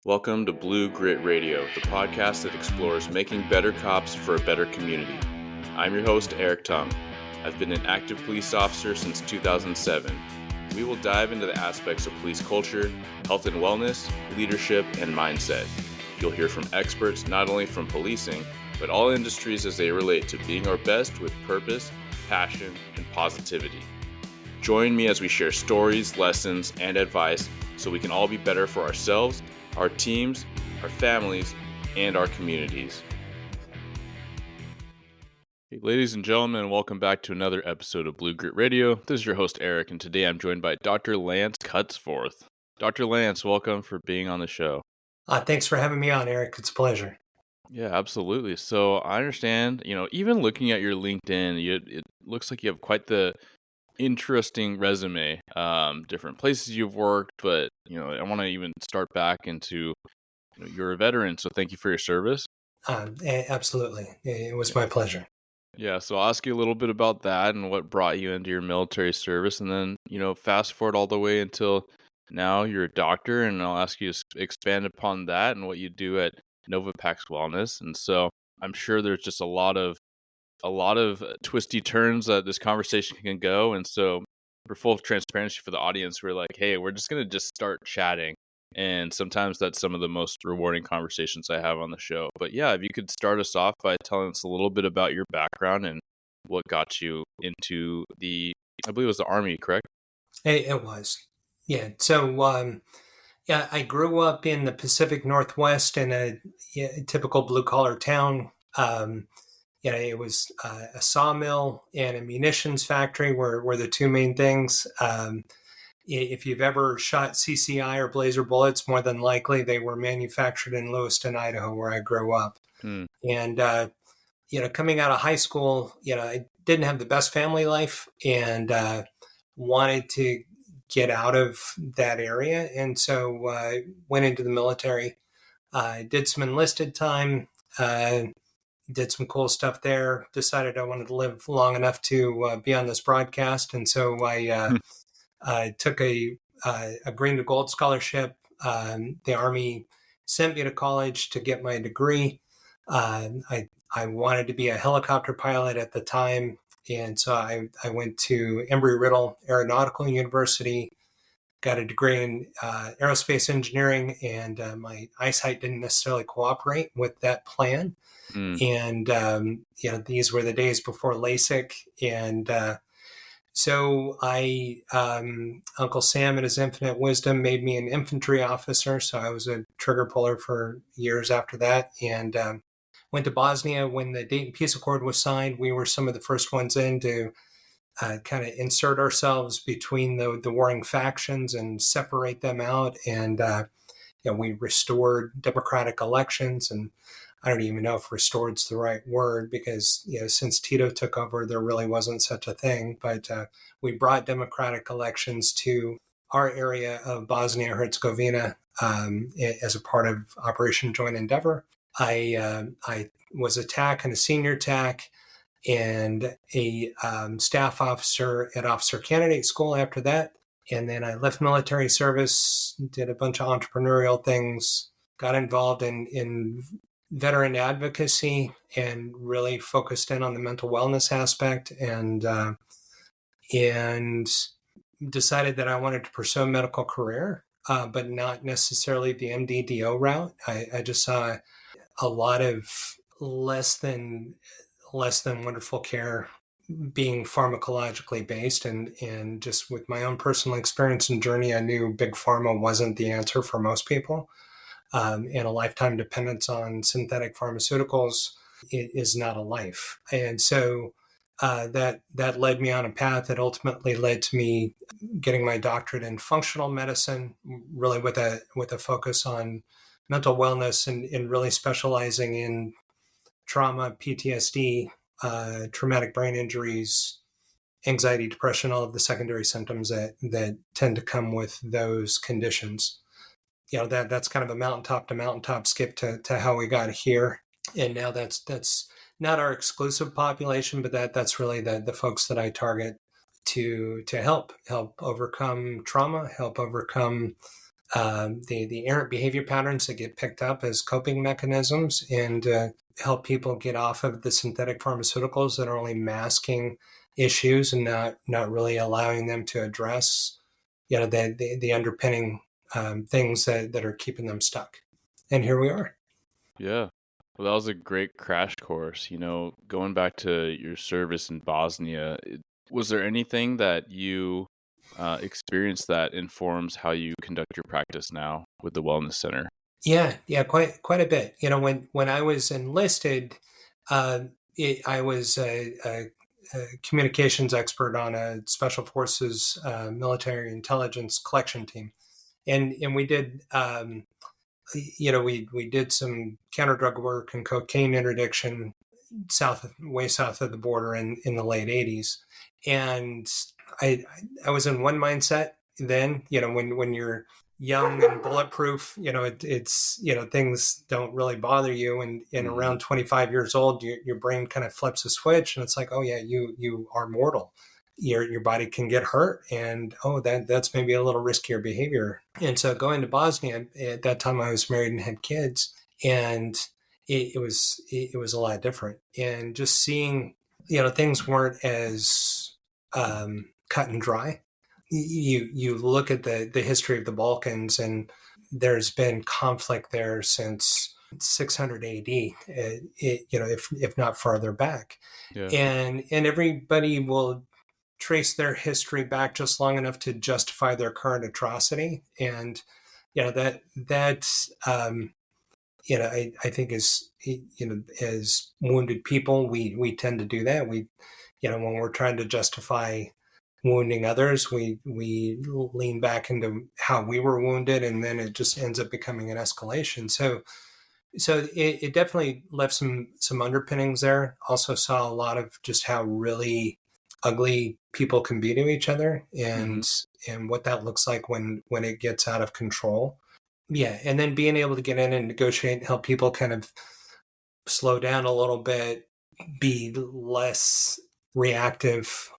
Welcome to Blue Grit Radio, the podcast that explores making better cops for a better community. I'm your host, Eric Tung. I've been an active police officer since 2007. We will dive into the aspects of police culture, health and wellness, leadership, and mindset. You'll hear from experts not only from policing, but all industries as they relate to being our best with purpose, passion, and positivity. Join me as we share stories, lessons, and advice so we can all be better for ourselves, our teams, our families, and our communities. Hey, ladies and gentlemen, welcome back to another episode of Blue Grit Radio. This is your host, Eric, and today I'm joined by Dr. Lance Cutsforth. Dr. Lance, welcome for being on the show. Thanks for having me on, Eric. It's a pleasure. Yeah, absolutely. So I understand, even looking at your LinkedIn, it looks like you have quite the interesting resume, different places you've worked, but I want to even start back into you're a veteran, so thank you for your service. Absolutely, it was my pleasure. Yeah, so I'll ask you a little bit about that and what brought you into your military service, and then fast forward all the way until now you're a doctor, and I'll ask you to expand upon that and what you do at Novapax Wellness. And so I'm sure there's just a lot of twisty turns that this conversation can go. And so for full transparency for the audience, we're like, hey, we're just going to just start chatting. And sometimes that's some of the most rewarding conversations I have on the show. But yeah, if you could start us off by telling us a little bit about your background and what got you into I believe it was the Army, correct? It was. Yeah. So, I grew up in the Pacific Northwest in a typical blue-collar town. It was a sawmill and a munitions factory were the two main things. If you've ever shot CCI or Blazer bullets, more than likely they were manufactured in Lewiston, Idaho, where I grew up. And, coming out of high school, I didn't have the best family life and wanted to get out of that area. And so I went into the military. I did some enlisted time, did some cool stuff there, decided I wanted to live long enough to be on this broadcast. And so I took a green to gold scholarship. The Army sent me to college to get my degree. I wanted to be a helicopter pilot at the time. And so I went to Embry-Riddle Aeronautical University, got a degree in aerospace engineering, and my eyesight didn't necessarily cooperate with that plan. And, these were the days before LASIK. And so Uncle Sam in his infinite wisdom made me an infantry officer. So I was a trigger puller for years after that. And went to Bosnia when the Dayton Peace Accord was signed. We were some of the first ones in to kind of insert ourselves between the warring factions and separate them out. And we restored democratic elections. And I don't even know if restored's the right word because, since Tito took over, there really wasn't such a thing. But we brought democratic elections to our area of Bosnia-Herzegovina as a part of Operation Joint Endeavor. I was a TAC and a senior TAC and a staff officer at Officer Candidate School after that. And then I left military service, did a bunch of entrepreneurial things, got involved in veteran advocacy and really focused in on the mental wellness aspect and decided that I wanted to pursue a medical career, but not necessarily the MD-DO route. I just saw a lot of less than wonderful care being pharmacologically based, and just with my own personal experience and journey, I knew big pharma wasn't the answer for most people. And a lifetime dependence on synthetic pharmaceuticals is not a life. And so that led me on a path that ultimately led to me getting my doctorate in functional medicine, really with a focus on mental wellness and really specializing in trauma, PTSD, traumatic brain injuries, anxiety, depression, all of the secondary symptoms that tend to come with those conditions. That's kind of a mountaintop to mountaintop skip to how we got here. And now that's not our exclusive population, but that's really the folks that I target to help overcome trauma, help overcome the errant behavior patterns that get picked up as coping mechanisms, and help people get off of the synthetic pharmaceuticals that are only masking issues and not really allowing them to address, the underpinning things that are keeping them stuck. And here we are. Yeah. Well, that was a great crash course. Going back to your service in Bosnia, was there anything that you experienced that informs how you conduct your practice now with the Wellness Center? Yeah, quite a bit. When I was enlisted, uh, I was a communications expert on a special forces military intelligence collection team, and we did we did some counter drug work and cocaine interdiction way south of the border in the late '80s, and I I was in one mindset then. When you're young and bulletproof, it's things don't really bother you, and Hmm. around 25 years old, your brain kind of flips a switch, and it's like, oh yeah, you are mortal. Your body can get hurt, and oh, that's maybe a little riskier behavior. And so going to Bosnia at that time, I was married and had kids, and it was a lot different. And just seeing, things weren't as cut and dry. You look at the history of the Balkans, and there's been conflict there since 600 AD, if not farther back, Yeah. and everybody will trace their history back just long enough to justify their current atrocity. And I think as wounded people, we tend to do that. When we're trying to justify wounding others, we lean back into how we were wounded, and then it just ends up becoming an escalation. So it definitely left some underpinnings there. Also saw a lot of just how really ugly people can be to each other, Hmm. and what that looks like when it gets out of control. Yeah, and then being able to get in and negotiate and help people kind of slow down a little bit, be less reactive.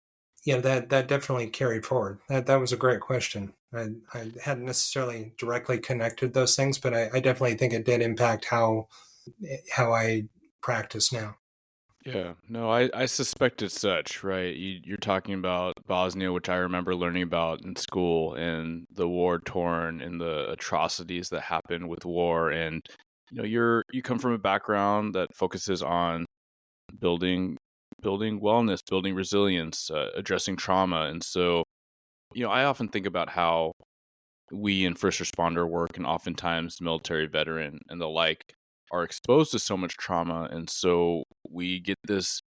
That definitely carried forward. That was a great question. I hadn't necessarily directly connected those things, but I definitely think it did impact how I practice now. Yeah, no, I suspected such, right? You're talking about Bosnia, which I remember learning about in school, and the war torn and the atrocities that happen with war. And you come from a background that focuses on building building wellness, building resilience, addressing trauma. And so, I often think about how we in first responder work and oftentimes military veteran and the like are exposed to so much trauma, and so we get this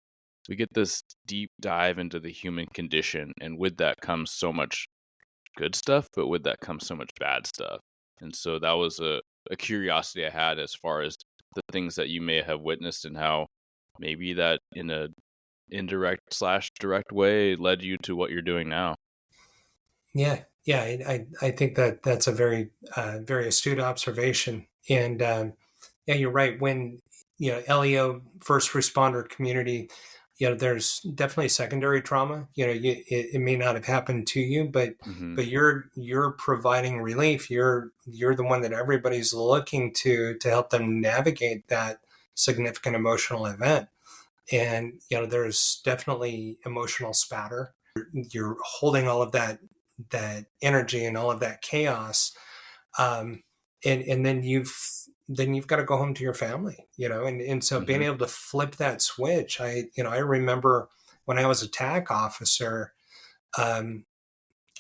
deep dive into the human condition, and with that comes so much good stuff, but with that comes so much bad stuff. And so that was a curiosity I had as far as the things that you may have witnessed, and how maybe that in a indirect slash direct way led you to what you're doing now. Yeah. I think that's a very astute observation. And yeah, you're right. When LEO first responder community, there's definitely secondary trauma. It may not have happened to you, Hmm. but you're providing relief. You're the one that everybody's looking to help them navigate that significant emotional event. And there's definitely emotional spatter. You're holding all of that energy and all of that chaos, um, and then you've got to go home to your family, and so being Hmm. able to flip that switch. I remember when I was a TAC officer, um,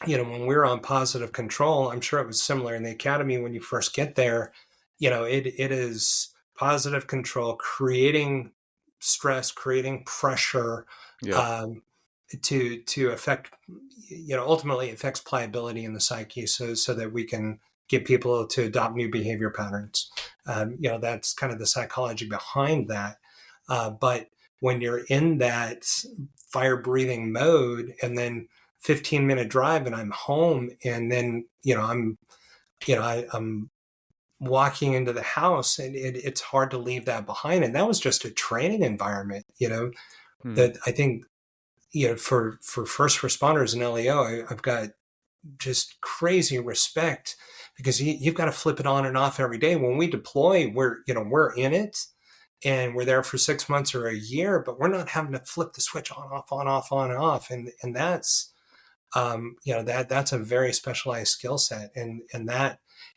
when we were on positive control. I'm sure it was similar in the academy when you first get there. It is positive control, creating stress, creating pressure, Yep. um, to affect, ultimately affects pliability in the psyche, so that we can get people to adopt new behavior patterns. That's kind of the psychology behind that. But when you're in that fire breathing mode, and then 15-minute drive and I'm home, and then I'm walking into the house, and it's hard to leave that behind. And that was just a training environment, Hmm. that I think, for first responders in LEO, I've got just crazy respect, because you've got to flip it on and off every day. When we deploy, we're in it, and we're there for 6 months or a year, but we're not having to flip the switch on, off, on, off, on, and off. And that's, that's a very specialized skill set. And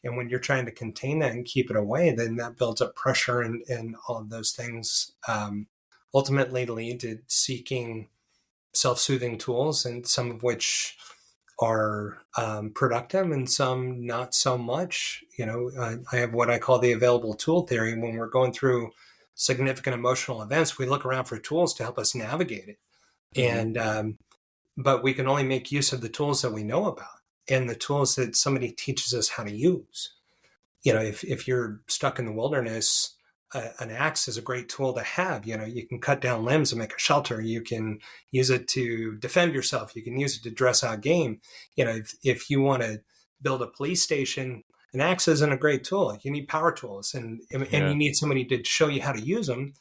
when you're trying to contain that and keep it away, then that builds up pressure, and all of those things ultimately lead to seeking self-soothing tools, and some of which are productive and some not so much. I have what I call the available tool theory. When we're going through significant emotional events, we look around for tools to help us navigate it. Mm-hmm. And but we can only make use of the tools that we know about, and the tools that somebody teaches us how to use. If you're stuck in the wilderness, an axe is a great tool to have. You can cut down limbs and make a shelter. You can use it to defend yourself. You can use it to dress out game. If you want to build a police station, an axe isn't a great tool. You need power tools, and Yeah. you need somebody to show you how to use them.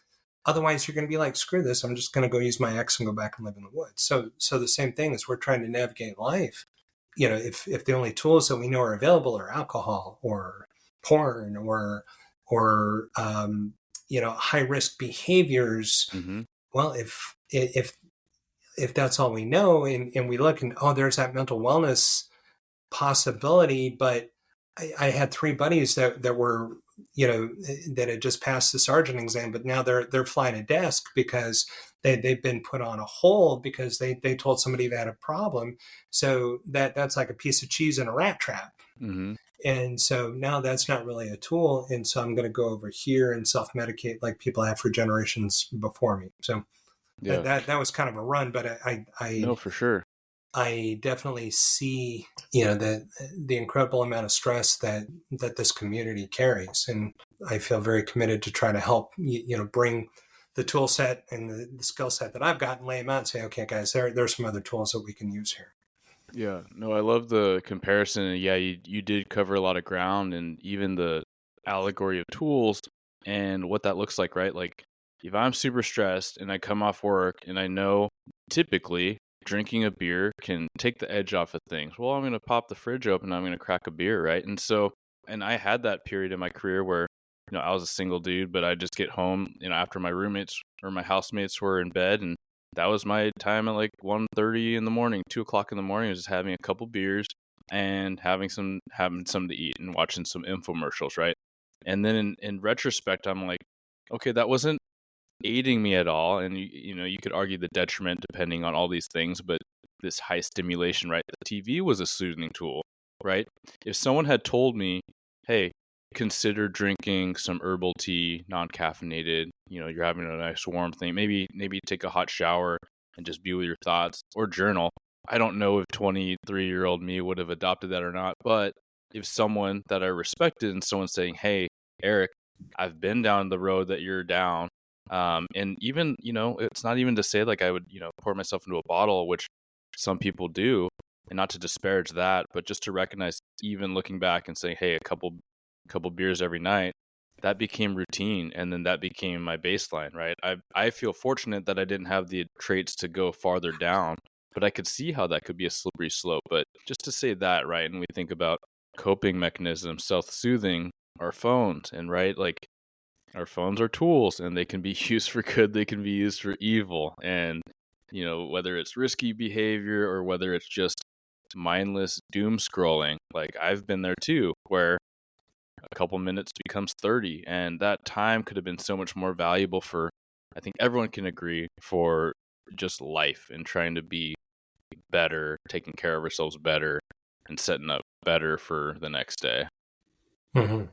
Otherwise, you're going to be like, screw this. I'm just going to go use my axe and go back and live in the woods. So the same thing as we're trying to navigate life. If the only tools that we know are available are alcohol or porn or high risk behaviors. Mm-hmm. Well, if that's all we know, and we look and, there's that mental wellness possibility, but I had 3 buddies that were, that had just passed the sergeant exam, but now they're flying a desk because they've been put on a hold because they told somebody they had a problem. So that's like a piece of cheese in a rat trap. Mm-hmm. And so now that's not really a tool. And so I'm going to go over here and self-medicate like people have for generations before me. So Yeah. that was kind of a run, but No, for sure. I definitely see, the incredible amount of stress that this community carries. And I feel very committed to try to help, bring the tool set and the skill set that I've got and lay them out and say, okay, guys, there's some other tools that we can use here. Yeah, no, I love the comparison. And yeah, you did cover a lot of ground, and even the allegory of tools and what that looks like, right? Like, if I'm super stressed and I come off work and I know typically drinking a beer can take the edge off of things. Well, I'm going to pop the fridge open and I'm going to crack a beer, right? And I had that period in my career where, I was a single dude, but I just get home, after my roommates or my housemates were in bed, and that was my time at like 1:30 in the morning, 2 o'clock in the morning, was just having a couple beers and having something to eat and watching some infomercials, right? And then in retrospect, I'm like, okay, that wasn't aiding me at all. And you could argue the detriment depending on all these things, but this high stimulation, right? The TV was a soothing tool, right? If someone had told me, hey, consider drinking some herbal tea, non-caffeinated, you're having a nice warm thing, maybe take a hot shower and just be with your thoughts, or journal. I don't know if 23-year-old me would have adopted that or not, but if someone that I respected and someone saying, hey, Eric, I've been down the road that you're down, and even, it's not even to say like I would, pour myself into a bottle, which some people do, and not to disparage that, but just to recognize, even looking back and saying, hey, a couple beers every night, that became routine, and then that became my baseline, right? I feel fortunate that I didn't have the traits to go farther down, but I could see how that could be a slippery slope. But just to say that, right, and we think about coping mechanisms, self-soothing, our phones, and right, like, our phones are tools, and they can be used for good, they can be used for evil, and whether it's risky behavior or whether it's just mindless doom scrolling, like I've been there too, where a couple minutes becomes 30, and that time could have been so much more valuable for, I think everyone can agree, for just life and trying to be better, taking care of ourselves better, and setting up better for the next day. Mm-hmm.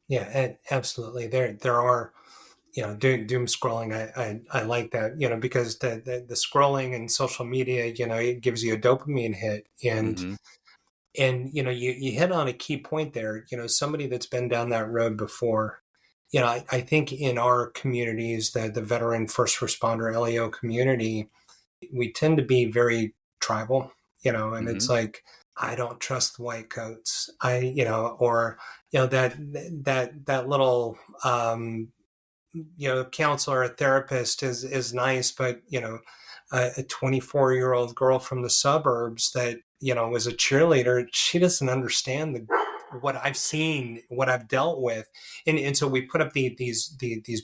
Yeah, absolutely. There are, doom scrolling. I like that, because the scrolling and social media, it gives you a dopamine hit, and Mm-hmm. you hit on a key point there. Somebody that's been down that road before. I think in our communities, the veteran first responder LEO community, we tend to be very tribal, and Mm-hmm. it's like, I don't trust the white coats. Or, that little, counselor, a therapist is nice, but, a 24-year-old girl from the suburbs that, was a cheerleader, she doesn't understand what I've seen, what I've dealt with, and so we put up these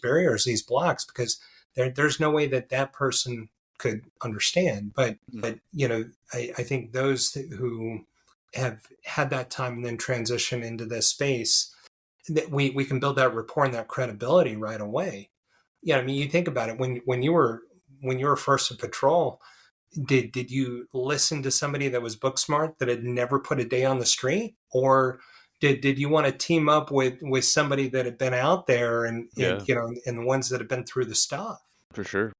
barriers, these blocks, because there's no way that person could understand. But I think those who have had that time and then transition into this space, that we can build that rapport and that credibility right away. Yeah, I mean, you think about it, when you were first to patrol, did you listen to somebody that was book smart that had never put a day on the street, or did you want to team up with somebody that had been out there and Yeah, and the ones that have been through the stuff? for sure.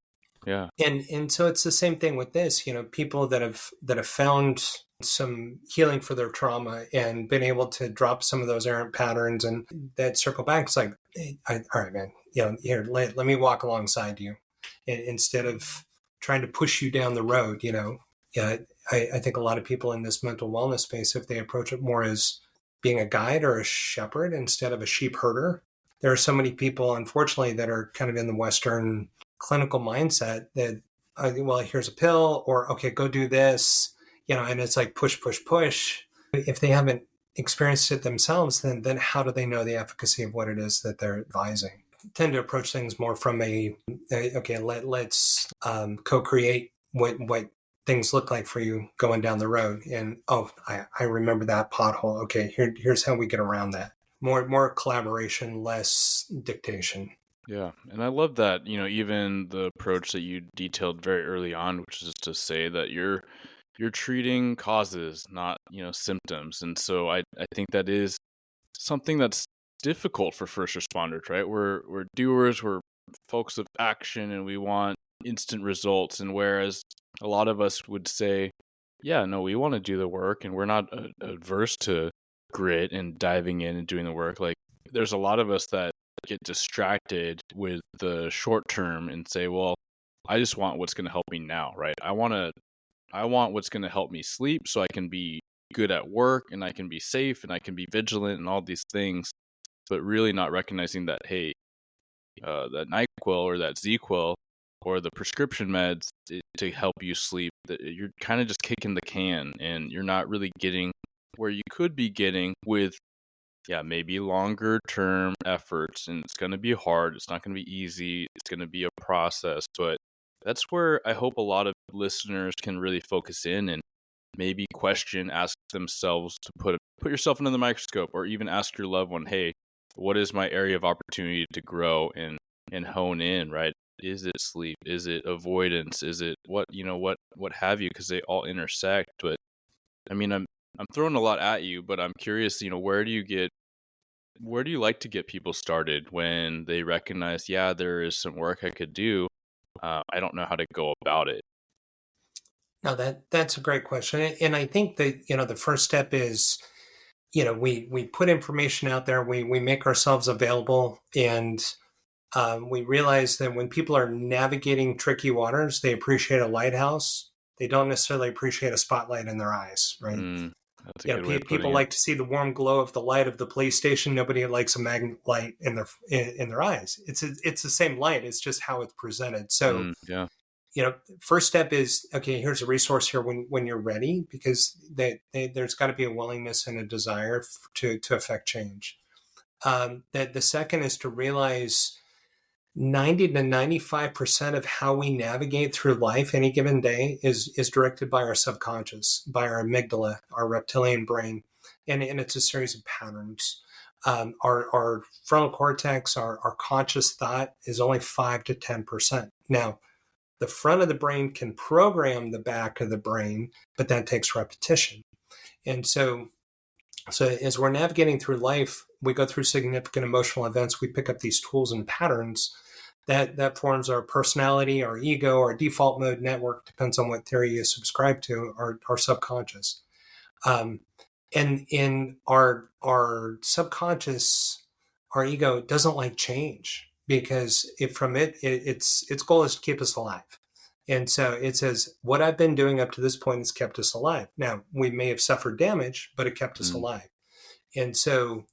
Yeah. And so it's the same thing with this, people that have found some healing for their trauma and been able to drop some of those errant patterns, and that circle back. It's like, hey, all right, man, here, let me walk alongside you, instead of trying to push you down the road. Yeah, I think a lot of people in this mental wellness space, if they approach it more as being a guide or a shepherd instead of a sheep herder, there are so many people, unfortunately, that are kind of in the Western clinical mindset that, well, here's a pill, or okay, go do this, and it's like push, push, push. If they haven't experienced it themselves, then how do they know the efficacy of what it is that they're advising? I tend to approach things more from okay, let's co-create what things look like for you going down the road. And I remember that pothole. Okay, here's how we get around that. More collaboration, less dictation. Yeah, and I love that, even the approach that you detailed very early on, which is to say that you're treating causes, not, symptoms. And so I think that is something that's difficult for first responders, right? We're doers, we're folks of action, and we want instant results. And whereas a lot of us would say, yeah, no, we want to do the work, and we're not adverse to grit and diving in and doing the work. Like, there's a lot of us that get distracted with the short term and say, well, I just want what's going to help me now, right? I want what's going to help me sleep so I can be good at work and I can be safe and I can be vigilant and all these things, but really not recognizing that, hey, that NyQuil or that ZQuil or the prescription meds to help you sleep, that you're kind of just kicking the can and you're not really getting where you could be getting with, maybe longer term efforts. And it's going to be hard. It's not going to be easy. It's going to be a process, but that's where I hope a lot of listeners can really focus in and maybe ask themselves to put yourself under the microscope, or even ask your loved one, hey, what is my area of opportunity to grow and hone in, right? Is it sleep? Is it avoidance? Is it what have you? Because they all intersect. But I mean, I'm throwing a lot at you, but I'm curious, where do you like to get people started when they recognize, there is some work I could do. I don't know how to go about it. No, that's a great question. And I think that, the first step is, we put information out there, we make ourselves available, and we realize that when people are navigating tricky waters, they appreciate a lighthouse. They don't necessarily appreciate a spotlight in their eyes, right? That's a good way of putting people it. like to see the warm glow of the light of the police station. Nobody likes a magnet light in their eyes. It's the same light. It's just how it's presented. So, Yeah. First step is, okay, here's a resource here when you're ready, because there's got to be a willingness and a desire to affect change. That the second is to realize 90 to 95% of how we navigate through life any given day is directed by our subconscious, by our amygdala, our reptilian brain. And it's a series of patterns. Our frontal cortex, our conscious thought, is only 5 to 10%. Now, the front of the brain can program the back of the brain, but that takes repetition. And so as we're navigating through life, we go through significant emotional events, we pick up these tools and patterns that forms our personality, our ego, our default mode network, depends on what theory you subscribe to, our subconscious. And in our subconscious, our ego doesn't like change, because its goal is to keep us alive. And so it says, what I've been doing up to this point has kept us alive. Now, we may have suffered damage, but it kept us alive. And so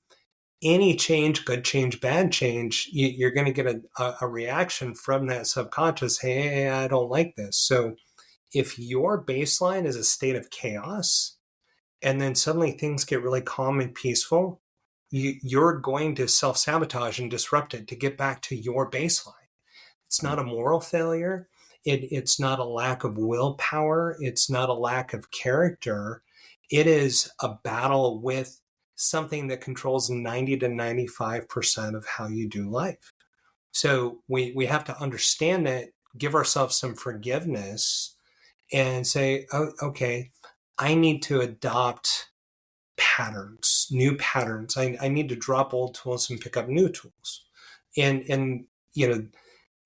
any change, good change, bad change, you're going to get a reaction from that subconscious. Hey, I don't like this. So if your baseline is a state of chaos, and then suddenly things get really calm and peaceful, you're going to self-sabotage and disrupt it to get back to your baseline. It's not a moral failure. It's not a lack of willpower. It's not a lack of character. It is a battle with something that controls 90 to 95% of how you do life. So we have to understand that, give ourselves some forgiveness, and say, oh, okay, I need to adopt patterns, new patterns. I need to drop old tools and pick up new tools. And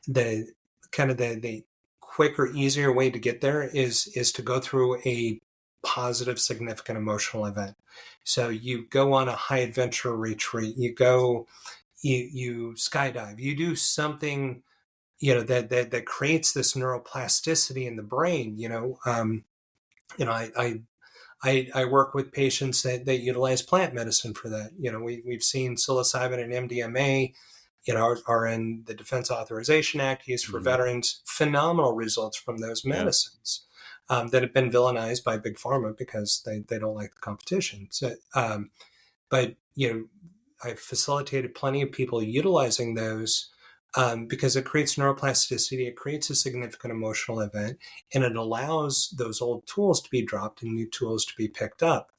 the kind of the quicker, easier way to get there is to go through a positive, significant emotional event. So you go on a high adventure retreat, you skydive, you do something, that creates this neuroplasticity in the brain. I work with patients that utilize plant medicine for that. We've seen psilocybin and MDMA, are in the Defense Authorization Act used for veterans. Phenomenal results from those medicines that have been villainized by Big Pharma because they don't like the competition. So, but I've facilitated plenty of people utilizing those because it creates neuroplasticity, it creates a significant emotional event, and it allows those old tools to be dropped and new tools to be picked up.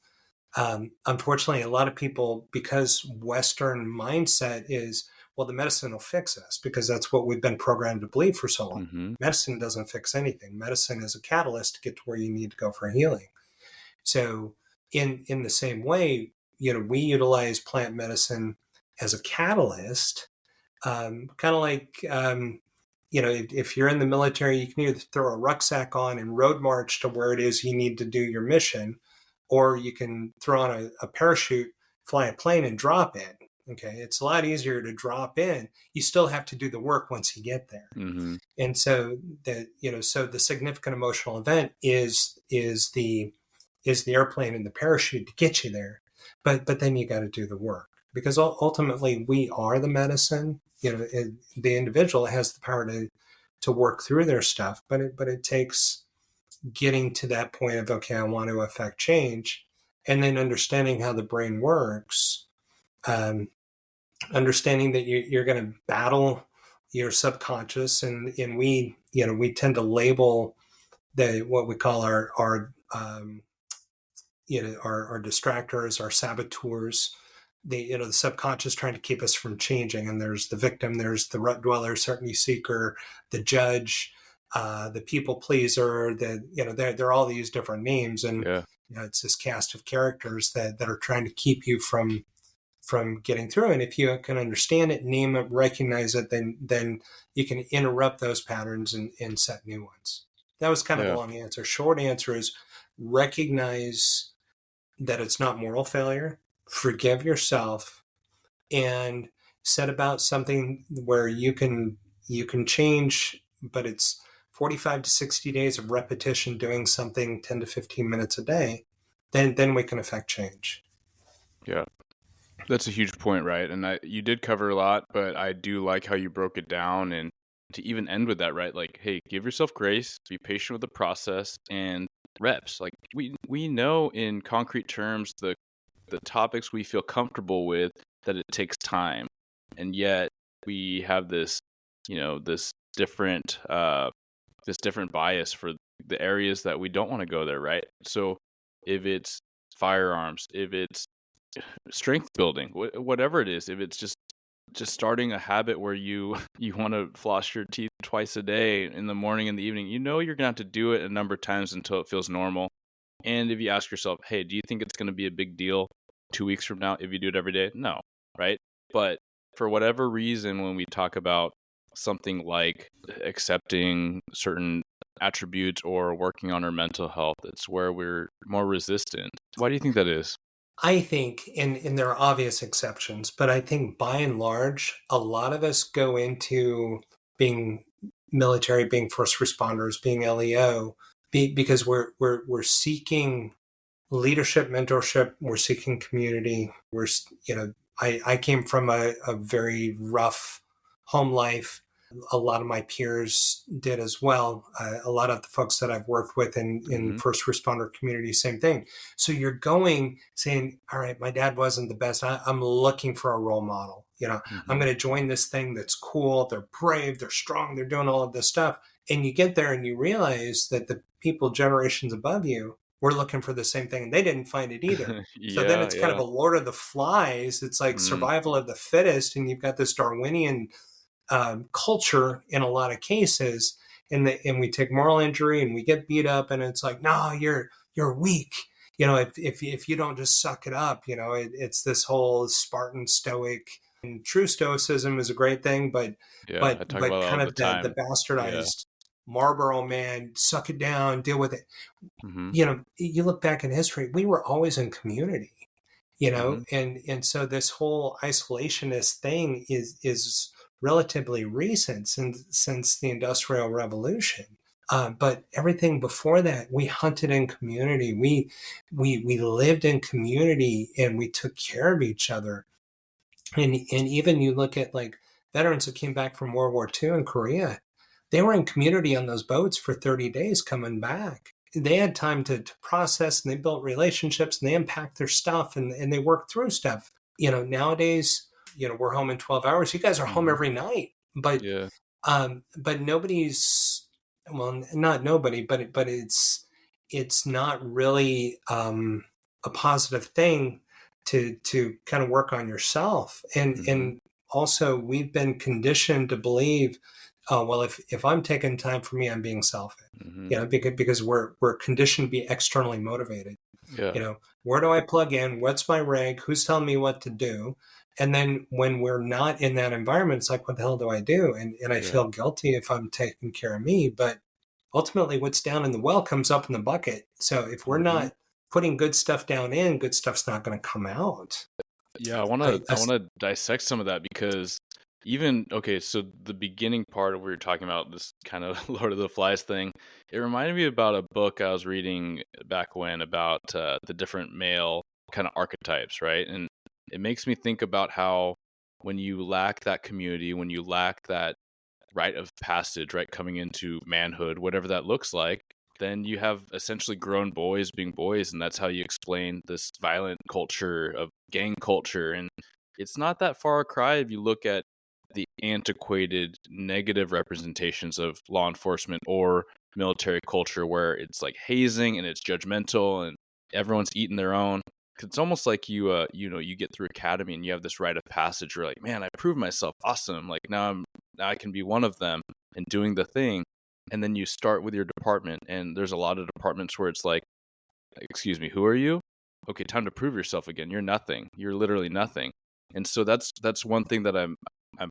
Unfortunately, a lot of people, because Western mindset is, well, the medicine will fix us, because that's what we've been programmed to believe for so long. Mm-hmm. Medicine doesn't fix anything. Medicine is a catalyst to get to where you need to go for healing. So in the same way, we utilize plant medicine as a catalyst, kind of like, if you're in the military, you can either throw a rucksack on and road march to where it is you need to do your mission, or you can throw on a parachute, fly a plane, and drop in. Okay, it's a lot easier to drop in. You still have to do the work once you get there. Mm-hmm. And so the significant emotional event is the airplane and the parachute to get you there. But then you got to do the work, because ultimately we are the medicine. The individual has the power to work through their stuff, but it takes getting to that point of, okay, I want to affect change, and then understanding how the brain works, understanding that you're going to battle your subconscious, and we tend to label what we call our distractors, our saboteurs, the subconscious trying to keep us from changing. And there's the victim, there's the rut dweller, certainty seeker, the judge, the people pleaser. They're all these different names, and it's this cast of characters that are trying to keep you from getting through. And if you can understand it, name it, recognize it, then you can interrupt those patterns and set new ones. That was kind of a long answer. Short answer is recognize that it's not moral failure, forgive yourself, and set about something where you can change, but it's 45 to 60 days of repetition doing something 10 to 15 minutes a day, then we can affect change. Yeah. That's a huge point, right? And you did cover a lot, but I do like how you broke it down, and to even end with that, right? Like, hey, give yourself grace, be patient with the process, and reps. Like we know in concrete terms the topics we feel comfortable with, that it takes time, and yet we have this different bias for the areas that we don't want to go there, right? So if it's firearms, if it's strength building, whatever it is, if it's just starting a habit where you want to floss your teeth twice a day, in the morning and the evening, you're gonna have to do it a number of times until it feels normal. And if you ask yourself, hey, do you think it's going to be a big deal 2 weeks from now if you do it every day? No, right? But for whatever reason, when we talk about something like accepting certain attributes or working on our mental health, it's where we're more resistant. Why do you think that is? I think, and there are obvious exceptions, but I think by and large, a lot of us go into being military, being first responders, being LEO, because we're seeking leadership, mentorship, we're seeking community. I came from a very rough home life. A lot of my peers did as well. A lot of the folks that I've worked with in Mhm. first responder community, same thing. So you're going saying, all right, my dad wasn't the best. I'm looking for a role model. I'm Mhm. going to join this thing that's cool. They're brave. They're strong. They're doing all of this stuff. And you get there and you realize that the people generations above you were looking for the same thing and they didn't find it either. So then Yeah, it's kind of yeah. a Lord of the Flies. It's like Mhm. survival of the fittest. And you've got this Darwinian culture in a lot of cases, and we take moral injury and we get beat up, and it's like, no, you're weak. If you don't just suck it up, it's this whole Spartan stoic. And true stoicism is a great thing, but Yeah, I but talk but about that all kind the of the time. Yeah. bastardized Marlboro man, suck it down, deal with it. Mhm. You look back in history, we were always in community. Mhm. And so this whole isolationist thing is relatively recent since the Industrial Revolution. But everything before that, we hunted in community. We lived in community, and we took care of each other. And even you look at like veterans that came back from World War II in Korea, they were in community on those boats for 30 days coming back. They had time to process, and they built relationships, and they unpacked their stuff, and they worked through stuff. Nowadays, we're home in 12 hours. You guys are home Mhm. every night, Yeah. but nobody's, well, not nobody, but it's not really a positive thing to kind of work on yourself. Mhm. And also we've been conditioned to believe, oh well, if I'm taking time for me, I'm being selfish. Mhm. Because we're conditioned to be externally motivated. Yeah. Where do I plug in? What's my rank? Who's telling me what to do? And then when we're not in that environment, it's like, what the hell do I do? And I Yeah. feel guilty if I'm taking care of me. But ultimately, what's down in the well comes up in the bucket. So if we're Mhm. not putting good stuff down in, good stuff's not going to come out. Yeah, I, I I, wanna dissect some of that because even okay, so the beginning part of we were talking about this kind of Lord of the Flies thing, it reminded me about a book I was reading back when about the different male kind of archetypes, right? And it makes me think about how when you lack that community, when you lack that rite of passage, right, coming into manhood, whatever that looks like, then you have essentially grown boys being boys, and that's how you explain this violent culture of gang culture. And it's not that far a cry if you look at the antiquated negative representations of law enforcement or military culture where it's like hazing and it's judgmental and everyone's eating their own. 'Cause it's almost like you get through academy and you have this rite of passage. You're like, man, I proved myself awesome. Like now I can be one of them and doing the thing. And then you start with your department, and there's a lot of departments where it's like, excuse me, who are you? Okay, time to prove yourself again. You're nothing. You're literally nothing. And so that's one thing that I'm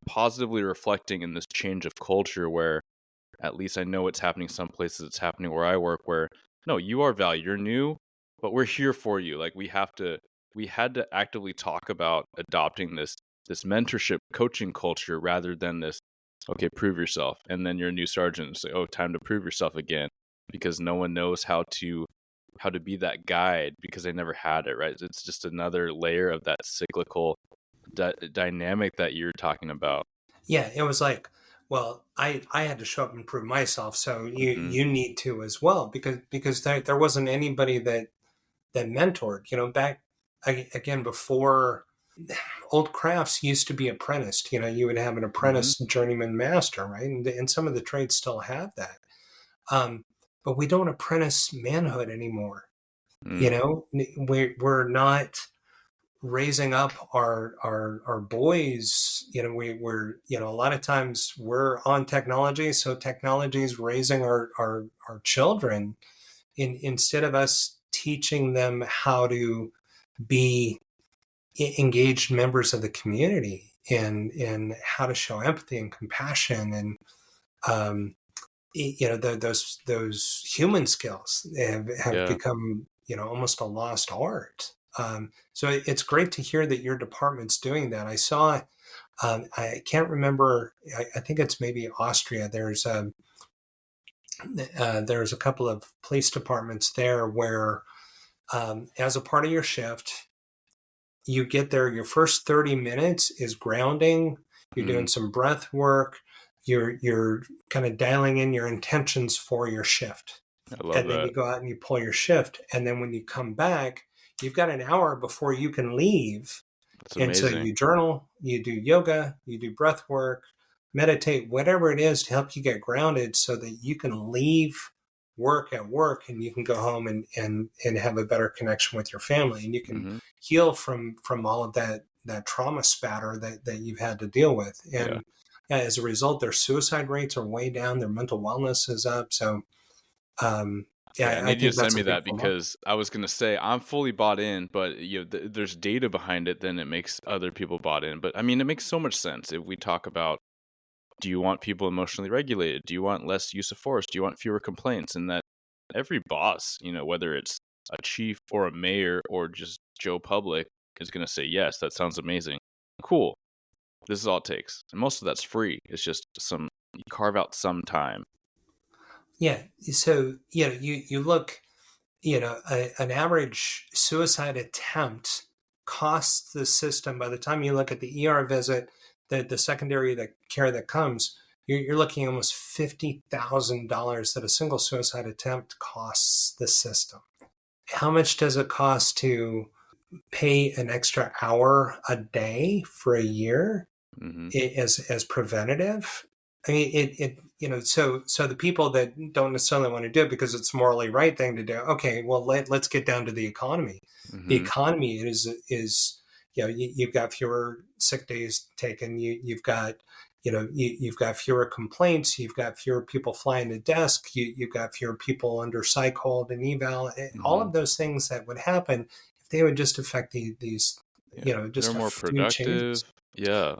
positively reflecting in this change of culture where at least I know it's happening some places, it's happening where I work where no, you are valued. You're new, but we're here for you. Like we had to actively talk about adopting this mentorship coaching culture rather than this okay, prove yourself. And then you're a new sergeant and say, oh, time to prove yourself again. Because no one knows how to be that guide because they never had it, right? It's just another layer of that cyclical dynamic that you're talking about. yeah, it was like, well, I had to show up and prove myself. So Hmm. you need to as well, because there wasn't anybody that mentored, back again before. Old crafts used to be apprenticed. You would have an Hmm. apprentice, journeyman, master, right? And some of the trades still have that. Um, but we don't apprentice manhood anymore. Mm. We're not raising up our boys. A lot of times we're on technology, so technology is raising our children instead of us teaching them how to be engaged members of the community and how to show empathy and compassion and um, those human skills have Yeah. become almost a lost art. So it's great to hear that your department's doing that. I saw I can't remember. I think it's maybe Austria. There's a couple of police departments there where as a part of your shift you get there, your first 30 minutes is grounding. You're doing Mm. some breath work. you're kind of dialing in your intentions for your shift. I love And then that. you go out and you pull your shift. And then when you come back, you've got an hour before you can leave. That's And so amazing. you journal, you do yoga, you do breath work, meditate, whatever it is to help you get grounded so that you can leave work at work and you can go home and have a better connection with your family. And you can Hmm. heal from all of that trauma spatter that you've had to deal with. Yeah. And as a result, their suicide rates are way down, their mental wellness is up. So um, Okay, I I need you think to send that's a me big that one. because I was gonna say I'm fully bought in, but there's data behind it, then it makes other people bought in. But I mean, it makes so much sense if we talk about: do you want people emotionally regulated? Do you want less use of force? Do you want fewer complaints? And that every boss, whether it's a chief or a mayor or just Joe Public, is gonna say yes. That sounds amazing. Cool. This is all it takes, and most of that's free. It's just you carve out some time. Yeah. So, you look, an average suicide attempt costs the system, by the time you look at the ER visit, the secondary care that comes, you're looking almost $50,000 that a single suicide attempt costs the system. How much does it cost to pay an extra hour a day for a year Hmm. as preventative? I mean, so the people that don't necessarily want to do it because it's a morally right thing to do. Okay, well let's get down to the economy. The Hmm. economy is you've got fewer sick days taken. You've got you've got fewer complaints. You've got fewer people flying the desk. You've got fewer people under psych hold and eval. All Hmm. of those things that would happen if they would just affect these Yeah, they're just a more few productive. changes, Yeah,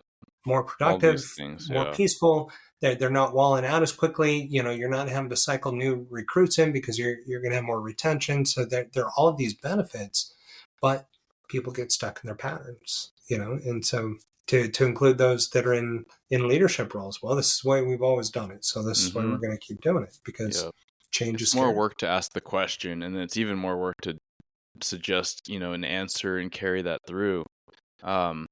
more all productive, these things. more Yeah. peaceful. They're not walling out as quickly. You're not having to cycle new recruits in because you're going to have more retention. So there are all of these benefits, but people get stuck in their patterns. And so to include those that are in leadership roles, well, this is the way we've always done it. So this is why Hmm. we're going to keep doing it because Yeah. change is It's more scary. work to ask the question, and then it's even more work to suggest, an answer and carry that through. Um,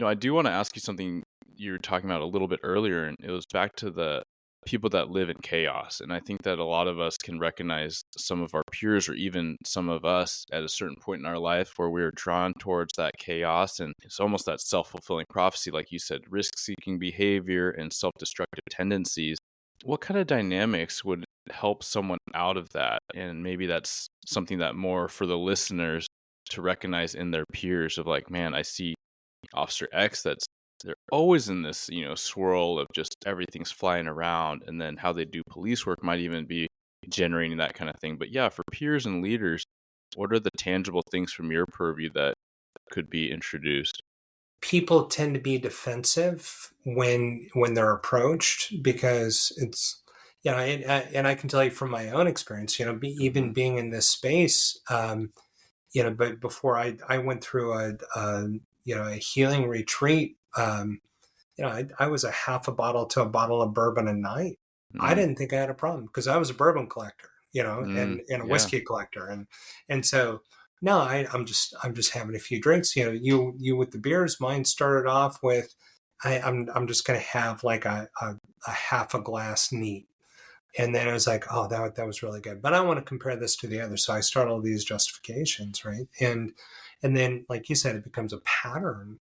I do want to ask you something you were talking about a little bit earlier, and it was back to the people that live in chaos. And I think that a lot of us can recognize some of our peers or even some of us at a certain point in our life where we're drawn towards that chaos. And it's almost that self-fulfilling prophecy, like you said, risk-seeking behavior and self-destructive tendencies. What kind of dynamics would help someone out of that? And maybe that's something that more for the listeners to recognize in their peers of like, man, I see Officer X that's they're always in this, swirl of just everything's flying around, and then how they do police work might even be generating that kind of thing. But yeah, for peers and leaders, what are the tangible things from your purview that could be introduced? People tend to be defensive when they're approached because it's and I can tell you from my own experience, Hmm. even being in this space, but before I went through a healing retreat, I was a half a bottle to a bottle of bourbon a night. I Mm. didn't think I had a problem because I was a bourbon collector, Mm. and a Yeah. whiskey collector, and so no, I'm just having a few drinks. You with the beers. Mine started off with I'm just going to have like a half a glass neat. And then I was like, oh, that was really good. But I want to compare this to the other. So I start all these justifications, right? And then, like you said, it becomes a pattern.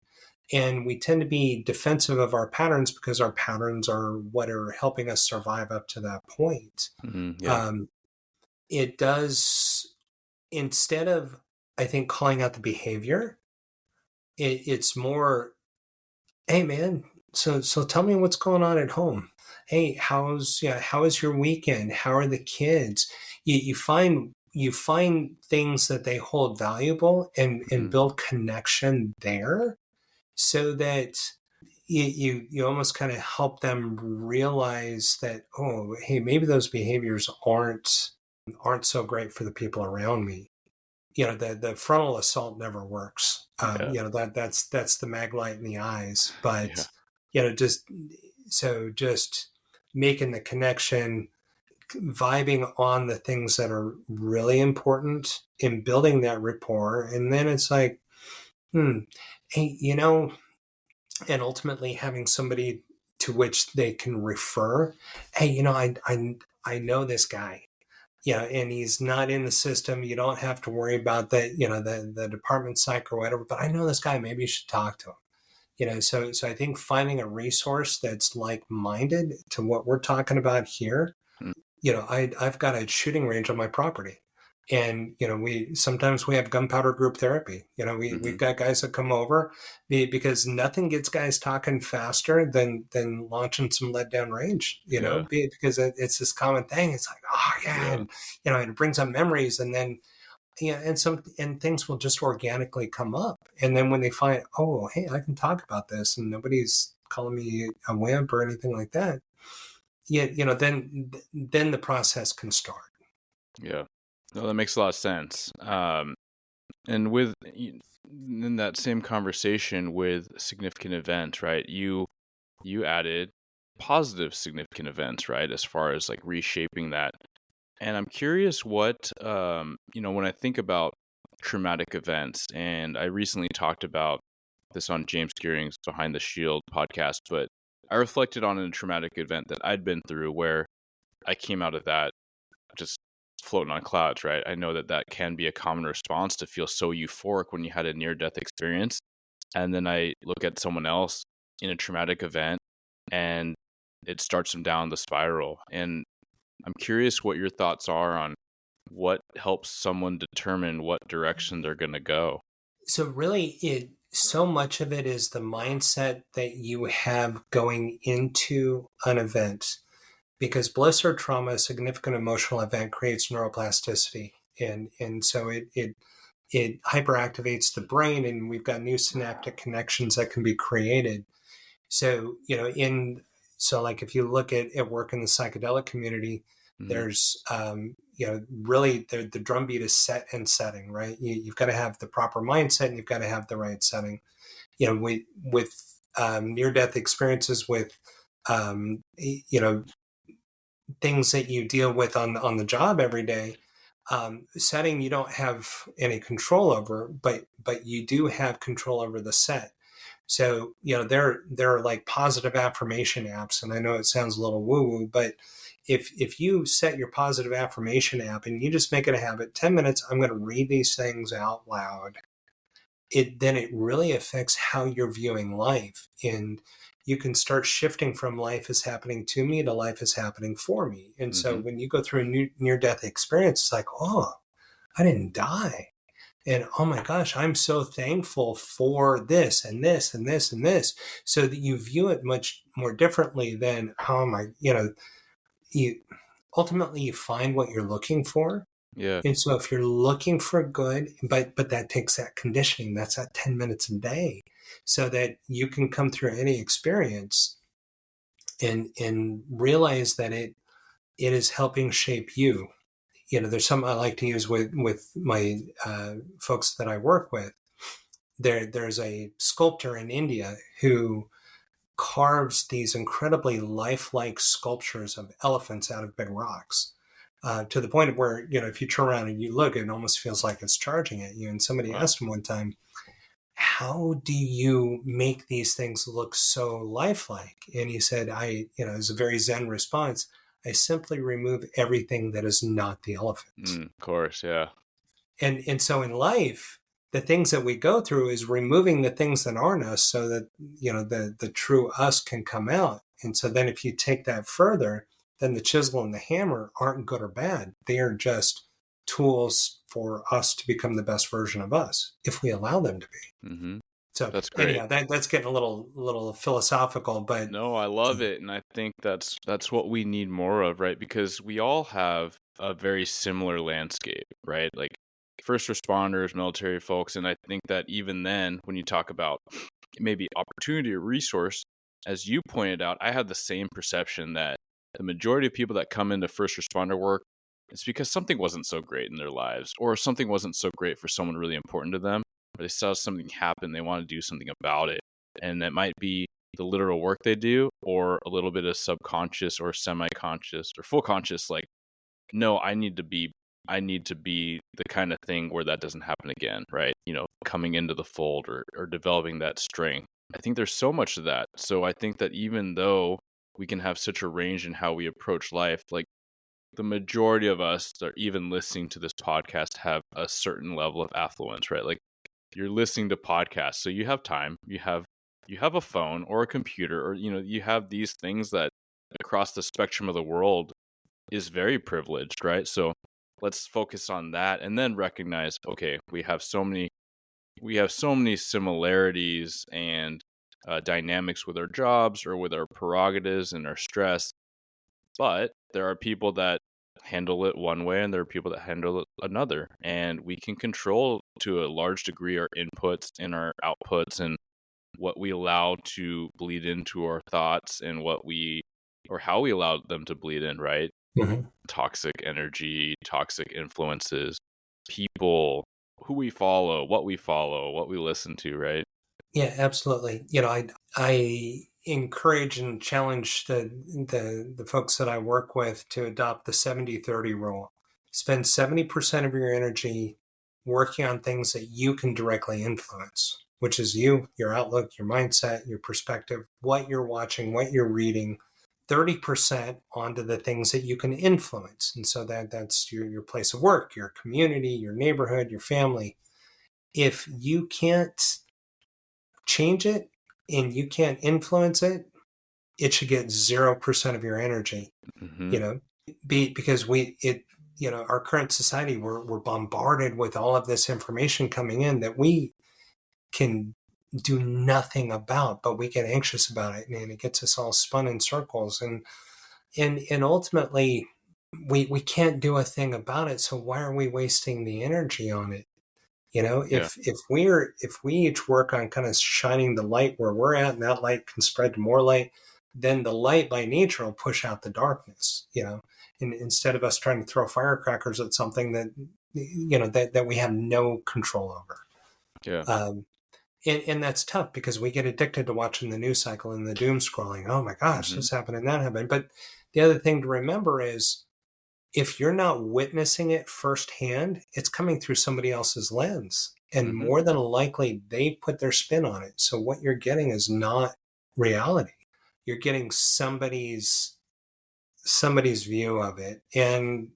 And we tend to be defensive of our patterns because our patterns are what are helping us survive up to that point. Hmm. Yeah. Um, it does, instead of, I think, calling out the behavior, it's more, hey man, so tell me what's going on at home. Hey, how is your weekend? How are the kids? You find things that they hold valuable and Hmm. build connection there so that you almost kind of help them realize that, oh, hey, maybe those behaviors aren't so great for the people around me. The frontal assault never works. Yeah. That's the mag light in the eyes. Yeah. But just making the connection, vibing on the things that are really important, and building that rapport, and then it's like, hey, and ultimately having somebody to which they can refer. Hey, I know this guy. And he's not in the system. You don't have to worry about the department psych or whatever. But I know this guy. Maybe you should talk to him. So I think finding a resource that's like-minded to what we're talking about here. Mm. I've got a shooting range on my property, and we sometimes have gunpowder group therapy. We've got guys that come over because nothing gets guys talking faster than launching some lead down range. Because it's this common thing. It's like, oh yeah, and it brings up memories, and then and things will just organically come up. And then when they find, oh, hey, I can talk about this and nobody's calling me a wimp or anything like that, then the process can start. Yeah. No, that makes a lot of sense. And in that same conversation with significant events, right? You added positive significant events, right? As far as like reshaping that. And I'm curious what, when I think about traumatic events, and I recently talked about this on James Gearing's Behind the Shield podcast, but I reflected on a traumatic event that I'd been through where I came out of that just floating on clouds, right? I know that can be a common response to feel so euphoric when you had a near-death experience. And then I look at someone else in a traumatic event and it starts them down the spiral. And I'm curious what your thoughts are on what helps someone determine what direction they're going to go. So really, so much of it is the mindset that you have going into an event, because bliss or trauma, a significant emotional event, creates neuroplasticity, and so it hyperactivates the brain, and we've got new synaptic connections that can be created. So like if you look at work in the psychedelic community, there's really the drumbeat is set and setting, right? You've got to have the proper mindset and you've got to have the right setting. With near-death experiences, with things that you deal with on the job every day, setting you don't have any control over, but you do have control over the set. So, there are like positive affirmation apps, and I know it sounds a little woo-woo, but if you set your positive affirmation app and you just make it a habit, 10 minutes, I'm going to read these things out loud, then it really affects how you're viewing life. And you can start shifting from life is happening to me to life is happening for me. And so when you go through a near-death experience, it's like, oh, I didn't die. And oh my gosh, I'm so thankful for this and this and this and this, so that you view it much more differently than, ultimately you find what you're looking for. Yeah. And so if you're looking for good, but that takes that conditioning, that's that 10 minutes a day, so that you can come through any experience and realize that it is helping shape you. There's some I like to use with my folks that I work with. There's a sculptor in India who carves these incredibly lifelike sculptures of elephants out of big rocks, to the point where, if you turn around and you look, it almost feels like it's charging at you. And somebody asked him one time, how do you make these things look so lifelike? And he said, it was a very Zen response. I simply remove everything that is not the elephant. Of course, yeah. And so in life, the things that we go through is removing the things that aren't us, so that, the true us can come out. And so then if you take that further, then the chisel and the hammer aren't good or bad. They are just tools for us to become the best version of us, if we allow them to be. Mm-hmm. So that's great. Anyhow, that's getting a little philosophical, but no, I love it, and I think that's what we need more of, right? Because we all have a very similar landscape, right? Like first responders, military folks, and I think that even then, when you talk about maybe opportunity or resource, as you pointed out, I have the same perception that the majority of people that come into first responder work, it's because something wasn't so great in their lives, or something wasn't so great for someone really important to them, or they saw something happen, they want to do something about it. And that might be the literal work they do, or a little bit of subconscious or semi-conscious or full conscious, like, no, I need to be the kind of thing where that doesn't happen again, right? Coming into the fold or developing that strength. I think there's so much of that. So I think that even though we can have such a range in how we approach life, like the majority of us that are even listening to this podcast have a certain level of affluence, right? Like you're listening to podcasts, so you have time, you have a phone or a computer, or you have these things that across the spectrum of the world is very privileged, right? So let's focus on that and then recognize, okay, we have so many similarities and dynamics with our jobs or with our prerogatives and our stress, but there are people that handle it one way and there are people that handle it another, and we can control to a large degree our inputs and our outputs and what we allow to bleed into our thoughts and how we allow them to bleed in, right? Mhm. Toxic energy, toxic influences, people, who we follow, what we listen to, right? Yeah, absolutely. I encourage and challenge the folks that I work with to adopt the 70-30 rule. Spend 70% of your energy working on things that you can directly influence, which is you, your outlook, your mindset, your perspective, what you're watching, what you're reading. 30% onto the things that you can influence. And so that's your place of work, your community, your neighborhood, your family. If you can't change it and you can't influence it, it should get 0% of your energy, Hmm. you know, because our current society, we're bombarded with all of this information coming in that we can do nothing about, but we get anxious about it and it gets us all spun in circles. And ultimately we can't do a thing about it. So why are we wasting the energy on it? Yeah. If we each work on kind of shining the light where we're at, and that light can spread to more light, then the light by nature will push out the darkness. And instead of us trying to throw firecrackers at something that we have no control over. Yeah. And that's tough because we get addicted to watching the news cycle and the doom scrolling. Oh my gosh, Hmm. this happened and that happened. But the other thing to remember is if you're not witnessing it firsthand, it's coming through somebody else's lens. And Hmm. more than likely, they put their spin on it. So what you're getting is not reality. You're getting somebody's view of it. And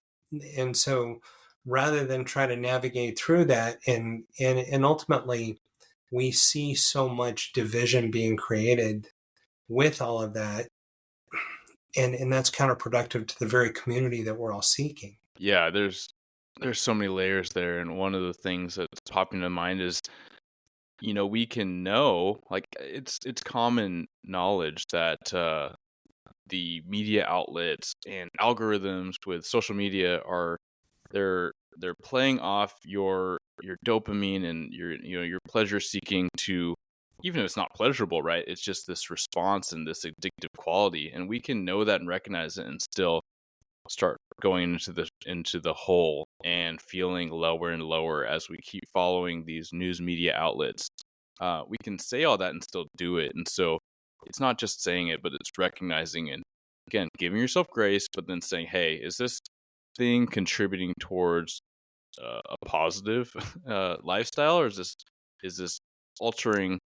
so rather than try to navigate through that and ultimately we see so much division being created with all of that. And that's counterproductive to the very community that we're all seeking. Yeah, there's so many layers there, and one of the things that's popping to mind is, we can know, like it's common knowledge that the media outlets and algorithms with social media they're playing off your dopamine and your pleasure seeking to, even if it's not pleasurable, right? It's just this response and this addictive quality, and we can know that and recognize it and still start going into the hole and feeling lower and lower as we keep following these news media outlets. We can say all that and still do it, and so it's not just saying it, but it's recognizing and again giving yourself grace, but then saying, "Hey, is this thing contributing towards a positive lifestyle, or is this altering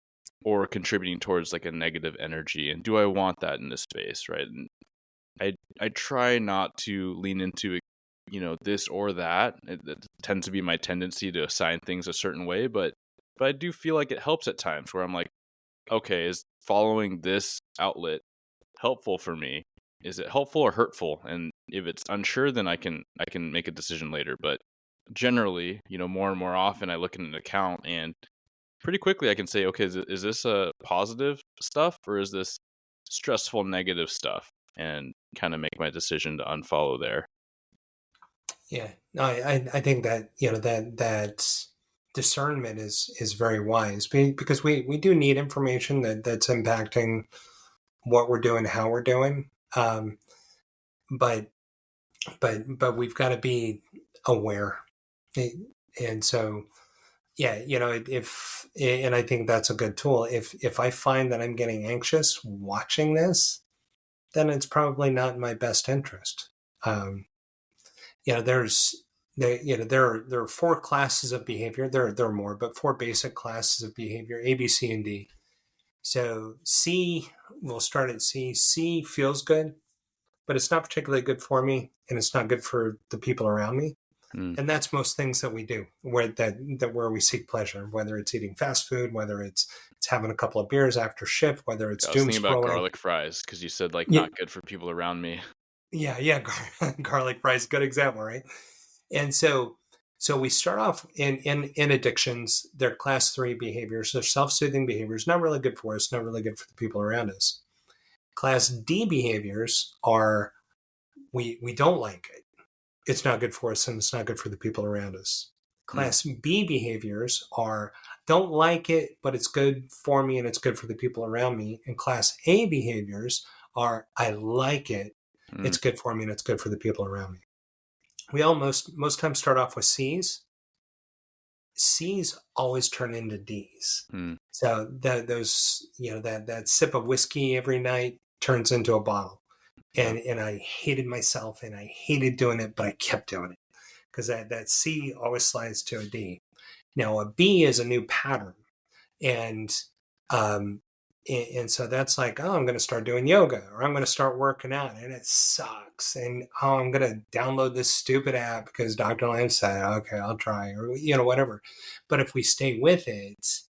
or contributing towards like a negative energy? And do I want that in this space, right?" And I try not to lean into this or that. It tends to be my tendency to assign things a certain way, but I do feel like it helps at times where I'm like, okay, is following this outlet helpful for me? Is it helpful or hurtful? And if it's unsure, then I can make a decision later. But generally, more and more often I look at an account and pretty quickly I can say, okay, is this a positive stuff or is this stressful negative stuff? And kind of make my decision to unfollow there. Yeah, no, I think that that discernment is very wise because we do need information that's impacting what we're doing, how we're doing, but but we've got to be aware, and so yeah, if and I think that's a good tool. If I find that I'm getting anxious watching this, then it's probably not in my best interest. Um, there's there are four classes of behavior. There are more, but four basic classes of behavior: A, B, C, and D. So C, we'll start at C. C feels good, but it's not particularly good for me, and it's not good for the people around me. Mm. And that's most things that we do, where we seek pleasure, whether it's eating fast food, whether it's having a couple of beers after shift, whether it's I was doom thinking about scrolling. garlic fries because you said like Yeah, not good for people around me. yeah. Garlic fries, good example, right? And so we start off in addictions. They're class 3 behaviors. They're self-soothing behaviors, not really good for us, not really good for the people around us. Class D behaviors are we don't like it. It's not good for us, and it's not good for the people around us. Mm. Class B behaviors are don't like it, but it's good for me and it's good for the people around me. And class A behaviors are I like it, Mm. it's good for me and it's good for the people around me. We all most times start off with C's. C's always turn into D's. Mm. So those that sip of whiskey every night turns into a bottle. Yeah. And I hated myself and I hated doing it, but I kept doing it because that C always slides to a D. Now a B is a new pattern, and um, and so that's like, oh, I'm going to start doing yoga, or I'm going to start working out, and it sucks, and oh, I'm going to download this stupid app because Dr. Lamb said, okay, I'll try, or whatever. But if we stay with it,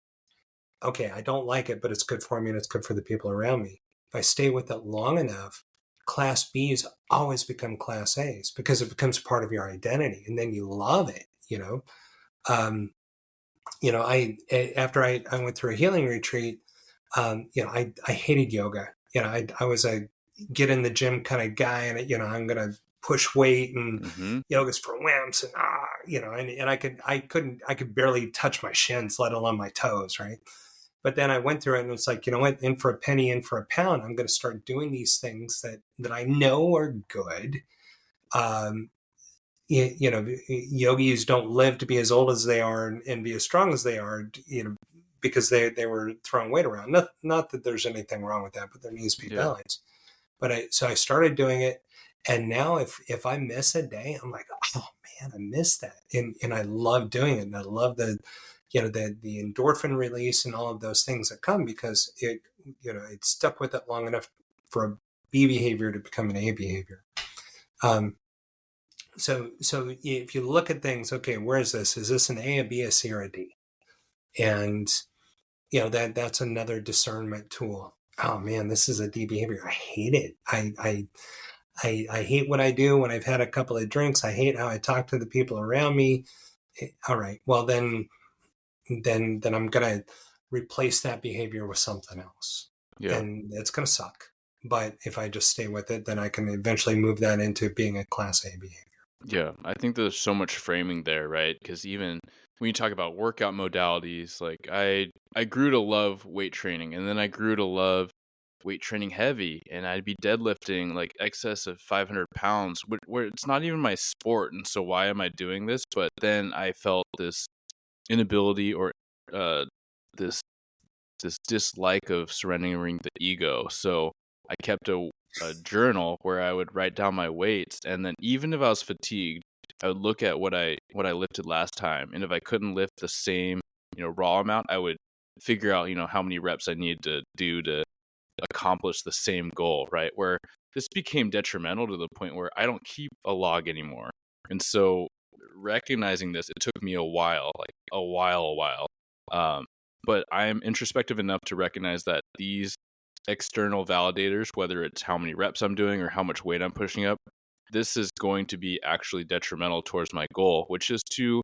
okay, I don't like it, but it's good for me and it's good for the people around me. If I stay with it long enough, class B's always become class A's because it becomes part of your identity, and then you love it. Um, I after I went through a healing retreat, I hated yoga. I was a get in the gym kind of guy, and I'm gonna push weight, and Mm-hmm. yoga's for wimps, and and I could barely touch my shins, let alone my toes, right? But then I went through it, and it's like, you know what, in for a penny, in for a pound. I'm going to start doing these things that I know are good. Um, Yogis don't live to be as old as they are and be as strong as they are, because they were throwing weight around. Not that there's anything wrong with that, but there needs to be Yeah. balance. So I started doing it, and now if I miss a day, I'm like, oh man, I missed that, and I love doing it, and I love the endorphin release and all of those things that come because it stuck with it long enough for a B behavior to become an A behavior. So if you look at things, okay, where is this? Is this an A, a B, a C, or a D? And that's another discernment tool. Oh man, this is a D behavior. I hate it. I hate what I do when I've had a couple of drinks. I hate how I talk to the people around me. All right, well then I'm gonna replace that behavior with something else, Yeah. and it's gonna suck. But if I just stay with it, then I can eventually move that into being a class A behavior. Yeah, I think there's so much framing there, right? Because even when you talk about workout modalities, like I grew to love weight training, and then I grew to love weight training heavy, and I'd be deadlifting like excess of 500 pounds, where it's not even my sport, and so why am I doing this? But then I felt this inability or uh this this dislike of surrendering the ego. So I kept a journal where I would write down my weights, and then even if I was fatigued, I would look at what I lifted last time, and if I couldn't lift the same raw amount, I would figure out how many reps I needed to do to accomplish the same goal, right? Where this became detrimental to the point where I don't keep a log anymore, and so recognizing this, it took me a while, like a while. Um, but I am introspective enough to recognize that these external validators, whether it's how many reps I'm doing or how much weight I'm pushing up, this is going to be actually detrimental towards my goal, which is to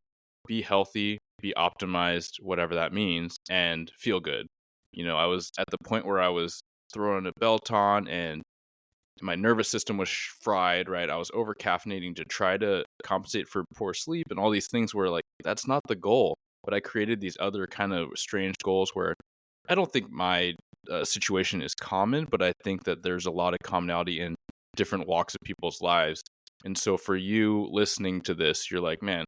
be healthy, be optimized, whatever that means, and feel good. I was at the point where I was throwing a belt on and my nervous system was fried, right? I was over caffeinating to try to compensate for poor sleep and all these things where like that's not the goal. But I created these other kind of strange goals where I don't think my situation is common, but I think that there's a lot of commonality in different walks of people's lives. And so for you listening to this, you're like, man,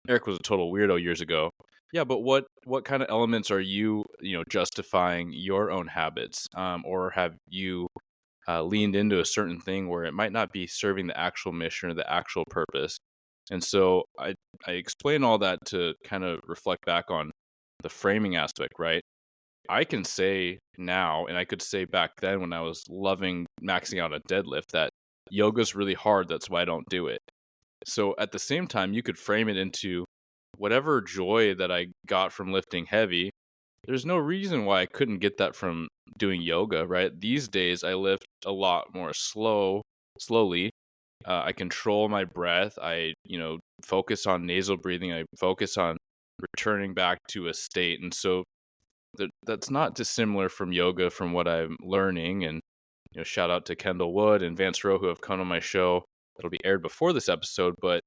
Eric was a total weirdo years ago. Yeah, but what kind of elements are you justifying your own habits, or have you leaned into a certain thing where it might not be serving the actual mission or the actual purpose? And so I explain all that to kind of reflect back on the framing aspect, right? I can say now, and I could say back then when I was loving maxing out a deadlift, that yoga's really hard. That's why I don't do it. So at the same time, you could frame it into whatever joy that I got from lifting heavy. There's no reason why I couldn't get that from doing yoga, right? These days, I lift a lot more slowly. I control my breath. I, focus on nasal breathing. I focus on returning back to a state. And so that's not dissimilar from yoga from what I'm learning. And, shout out to Kendall Wood and Vance Rowe who have come on my show. That'll be aired before this episode, but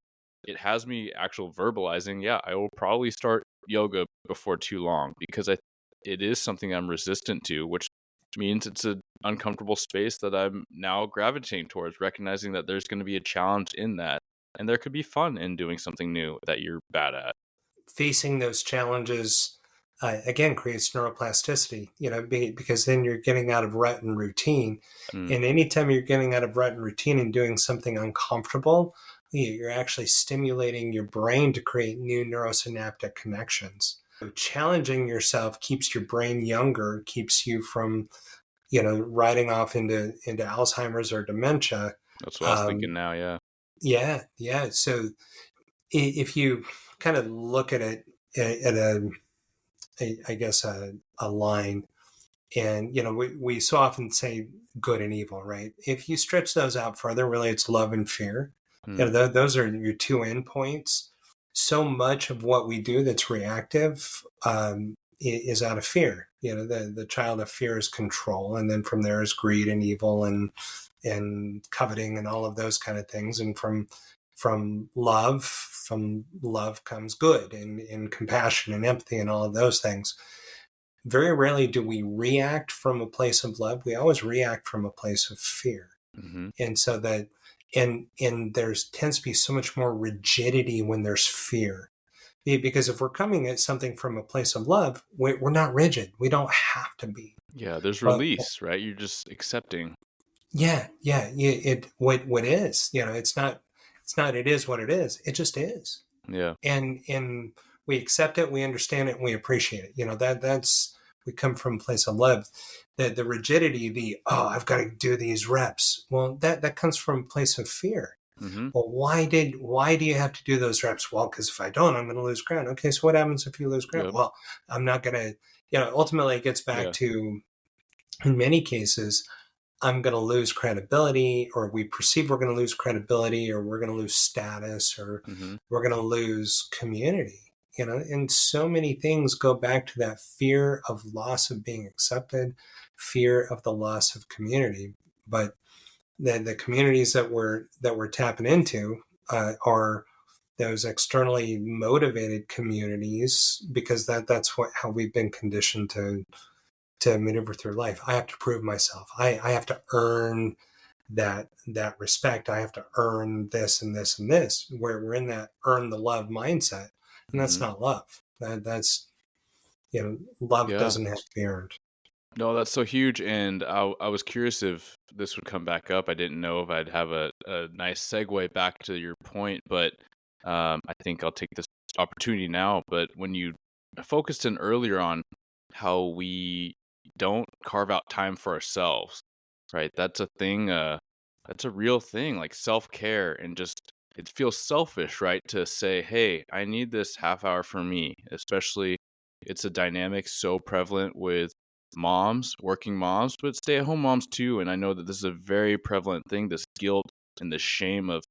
it has me actual verbalizing, yeah, I will probably start yoga before too long because it is something I'm resistant to, which means it's an uncomfortable space that I'm now gravitating towards, recognizing that there's going to be a challenge in that. And there could be fun in doing something new that you're bad at. Facing those challenges, again, creates neuroplasticity, because then you're getting out of rut and routine. And anytime you're getting out of rut and routine and doing something uncomfortable, you're actually stimulating your brain to create new neurosynaptic connections. So challenging yourself keeps your brain younger, keeps you from, riding off into Alzheimer's or dementia. That's what I was thinking now, yeah. Yeah. So if you kind of look at it at a line, and we so often say good and evil, right? If you stretch those out further, really it's love and fear. Those are your two endpoints. So much of what we do that's reactive is out of fear. The child of fear is control, and then from there is greed and evil and coveting and all of those kind of things. And from love comes good and compassion and empathy and all of those things. Very rarely do we react from a place of love. We always react from a place of fear. Mm-hmm. And so that, and there's tends to be so much more rigidity when there's fear. Because if we're coming at something from a place of love, we're not rigid. We don't have to be. Yeah, there's release, right? You're just accepting. Yeah. What is, it's not, it is what it is. It just is. Yeah. And we accept it, we understand it, and we appreciate it. That's, we come from a place of love. The rigidity, I've got to do these reps. Well, that comes from a place of fear. Mm-hmm. Well, why do you have to do those reps? Well, because if I don't, I'm going to lose ground. Okay, so what happens if you lose ground? Yep. Well, I'm not going to, ultimately it gets back to, in many cases, I'm going to lose credibility, or we perceive we're going to lose credibility, or we're going to lose status, or we're going to lose community. And so many things go back to that fear of loss of being accepted, fear of the loss of community. But the communities that we're tapping into are those externally motivated communities, because that's how we've been conditioned to maneuver through life. I have to prove myself. I have to earn that respect. I have to earn this and this and this. Where we're in that earn the love mindset, and that's not love. That's love doesn't have to be earned. No, that's so huge. And I was curious if this would come back up. I didn't know if I'd have a nice segue back to your point, but I think I'll take this opportunity now. But when you focused in earlier on how we don't carve out time for ourselves, right? That's a thing. That's a real thing, like self-care, and just it feels selfish, right? To say, hey, I need this half hour for me, especially it's a dynamic so prevalent with moms, working moms, but stay-at-home moms too. And I know that this is a very prevalent thing, this guilt and the shame of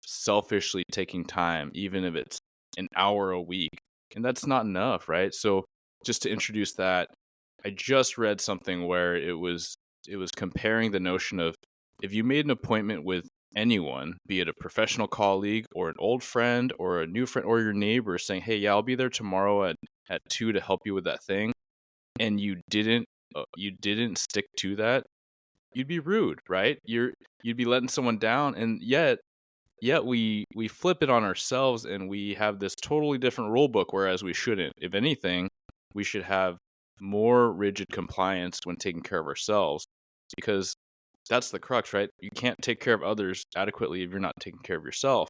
selfishly taking time, even if it's an hour a week. And that's not enough, right? So just to introduce that, I just read something where it was comparing the notion of if you made an appointment with anyone, be it a professional colleague or an old friend or a new friend or your neighbor, saying, hey, yeah, I'll be there tomorrow at 2 to help you with that thing, and you didn't stick to that, you'd be rude, right? You'd be letting someone down. And yet we flip it on ourselves, and we have this totally different rule book, whereas we shouldn't. If anything, we should have more rigid compliance when taking care of ourselves, because that's the crux, right? You can't take care of others adequately if you're not taking care of yourself.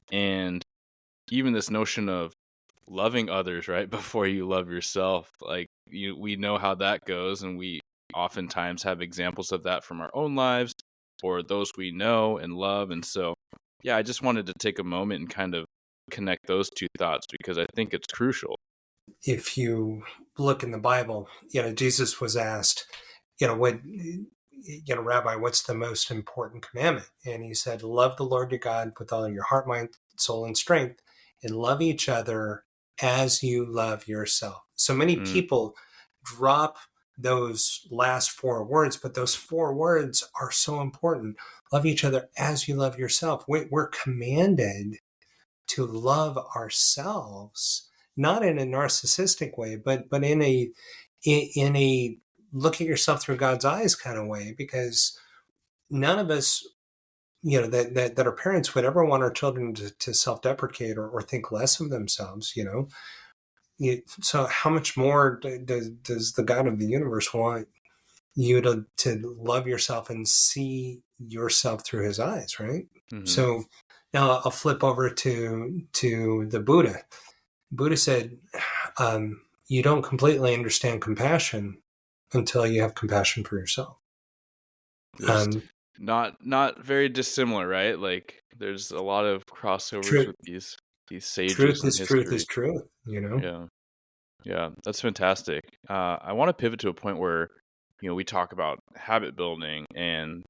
And even this notion of loving others, right? Before you love yourself. Like we know how that goes, and we oftentimes have examples of that from our own lives or those we know and love. And so, yeah, I just wanted to take a moment and kind of connect those two thoughts because I think it's crucial. If you look in the Bible, Jesus was asked, Rabbi, what's the most important commandment? And he said, love the Lord your God with all your heart, mind, soul, and strength, and love each other as you love yourself. So many Mm, people drop those last four words, but those four words are so important. Love each other as you love yourself. We're commanded to love ourselves, not in a narcissistic way, but in a look at yourself through God's eyes kind of way, because none of us, that our parents would ever want our children to self-deprecate or think less of themselves. So how much more does the God of the universe want you to love yourself and see yourself through his eyes, right? hmm So now I'll flip over to the Buddha. Buddha said, you don't completely understand compassion until you have compassion for yourself. There's not very dissimilar, right? Like there's a lot of crossovers Truth, with these sages truth in is truth is history. truth. Yeah. Yeah, that's fantastic. I want to pivot to a point where, we talk about habit building and,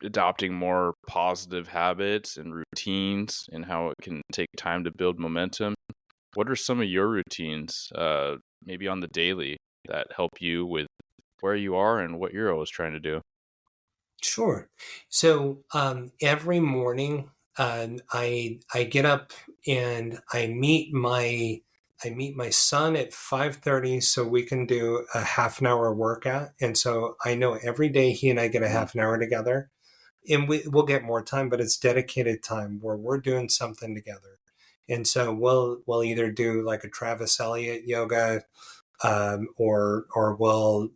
adopting more positive habits and routines and how it can take time to build momentum. What are some of your routines, maybe on the daily, that help you with where you are and what you're always trying to do? Sure. So every morning, I get up and I meet my son at 5:30 so we can do a half an hour workout. And so I know every day he and I get a Mm, half an hour together, and we'll get more time, but it's dedicated time where we're doing something together. And so we'll either do like a Travis Elliott yoga, or we'll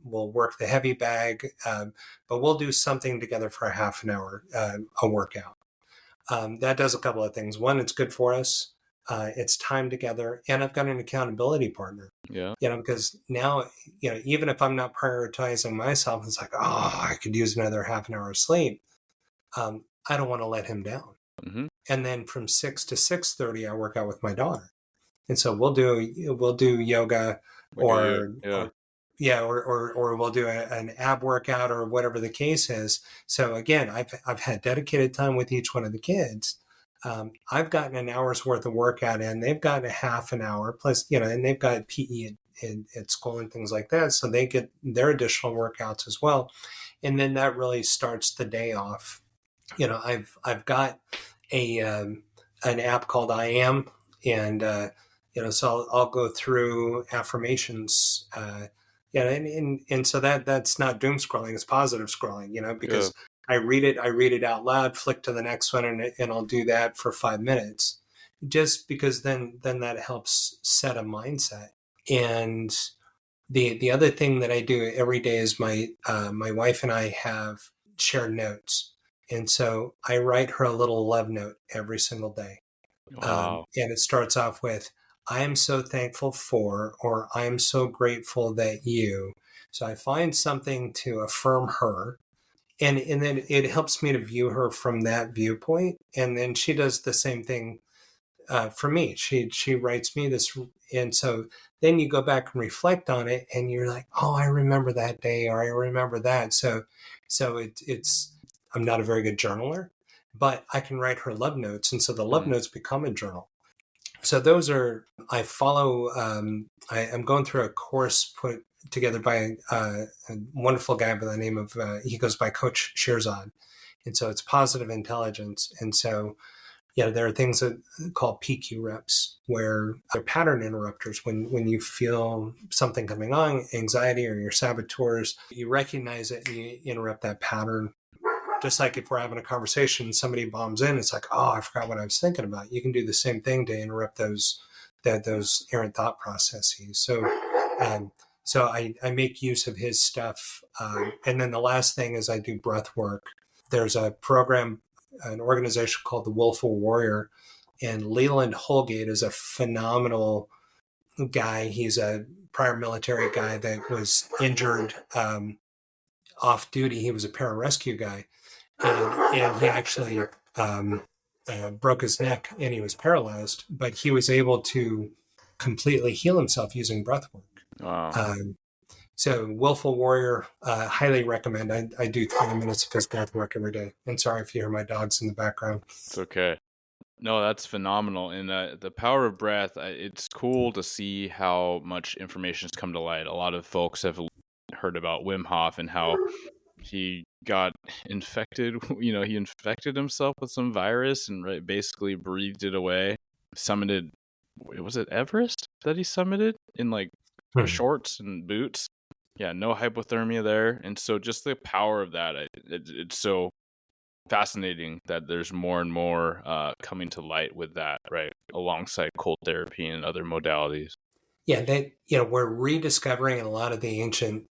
work the heavy bag, but we'll do something together for a half an hour, a workout. That does a couple of things. One, it's good for us. It's time together, and I've got an accountability partner. yeah. Because now, even if I'm not prioritizing myself, it's like, oh, I could use another half an hour of sleep. I don't want to let him down. hmm And then from 6 to 6:30, I work out with my daughter, and so we'll do yoga, Like a or yeah. or yeah, or we'll do an ab workout or whatever the case is. So again, I've had dedicated time with each one of the kids. I've gotten an hour's worth of workout in. They've gotten a half an hour plus, and they've got PE at school and things like that, so they get their additional workouts as well. And then that really starts the day off. I've got a an app called I Am, and so I'll go through affirmations. And so that's not doom scrolling; it's positive scrolling. Yeah. Because I read it out loud, flick to the next one, and I'll do that for 5 minutes, just because then that helps set a mindset. And the other thing that I do every day is my wife and I have shared notes, and so I write her a little love note every single day, Wow. and it starts off with, "I am so thankful for," or "I am so grateful that you." So I find something to affirm her, and then it helps me to view her from that viewpoint, and then she does the same thing for me. She writes me this, and so then you go back and reflect on it, and you're like, oh, I remember that day, or I remember that. So it's I'm not a very good journaler, but I can write her love notes, and so the love Mm. notes become a journal. So those are I follow. I'm going through a course put together by a wonderful guy by the name of he goes by Coach Shirzad, and so it's positive intelligence, and so there are things that called PQ reps, where they're pattern interrupters. When you feel something coming on, anxiety or your saboteurs, you recognize it and you interrupt that pattern. Just like if we're having a conversation, somebody bombs in, it's like, oh, I forgot what I was thinking about. You can do the same thing to interrupt those errant thought processes. So I make use of his stuff. And then the last thing is I do breath work. There's a program, an organization called the Willful Warrior, And Leland Holgate is a phenomenal guy. He's a prior military guy that was injured off duty. He was a pararescue guy, and he actually broke his neck and he was paralyzed, but he was able to completely heal himself using breath work. Wow. So Willful Warrior, highly recommend. I do 20 minutes of his breath work every day. And sorry if you hear my dogs in the background. It's okay. No, that's phenomenal. And the power of breath, it's cool to see how much information has come to light. A lot of folks have heard about Wim Hof and how he got infected. He infected himself with some virus and basically breathed it away. Summited, was it Everest that he summited in like shorts and boots? Yeah, no hypothermia there. And so just the power of that, it's so fascinating that there's more and more coming to light with that, right? Alongside cold therapy and other modalities. Yeah, we're rediscovering a lot of the ancient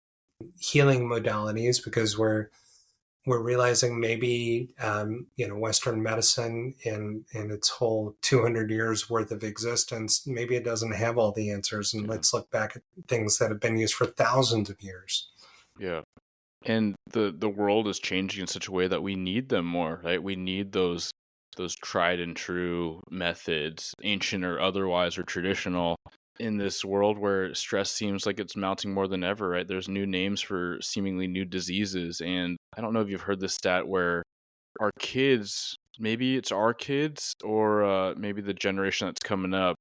healing modalities because we're realizing maybe Western medicine and its whole 200 years worth of existence, maybe it doesn't have all the answers, and let's look back at things that have been used for thousands of years. Yeah. And the world is changing in such a way that we need them more, right? We need those tried and true methods, ancient or otherwise or traditional, in this world where stress seems like it's mounting more than ever, right? There's new names for seemingly new diseases. And I don't know if you've heard this stat where our kids, maybe it's our kids or maybe the generation that's coming up,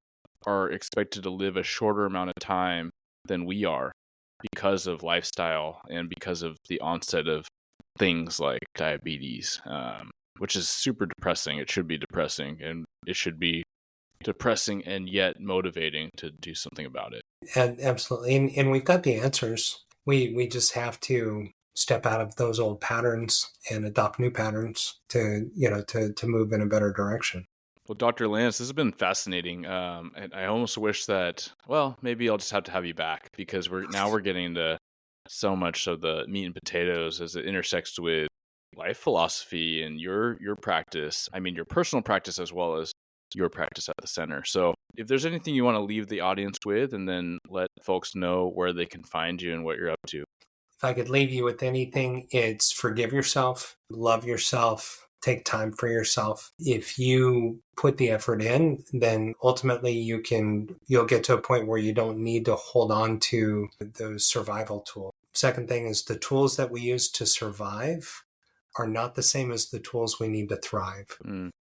are expected to live a shorter amount of time than we are because of lifestyle and because of the onset of things like diabetes, which is super depressing. It should be depressing, and it should be depressing and yet motivating to do something about it. And absolutely. And we've got the answers. We just have to step out of those old patterns and adopt new patterns to move in a better direction. Well, Dr. Lance, this has been fascinating. And I almost wish that, well, maybe I'll just have to have you back because we're getting into so much of the meat and potatoes as it intersects with life philosophy and your practice. I mean, your personal practice as well as your practice at the center. So if there's anything you want to leave the audience with, and then let folks know where they can find you and what you're up to. If I could leave you with anything, it's forgive yourself, love yourself, take time for yourself. If you put the effort in, then ultimately you'll get to a point where you don't need to hold on to those survival tools. Second thing is the tools that we use to survive are not the same as the tools we need to thrive.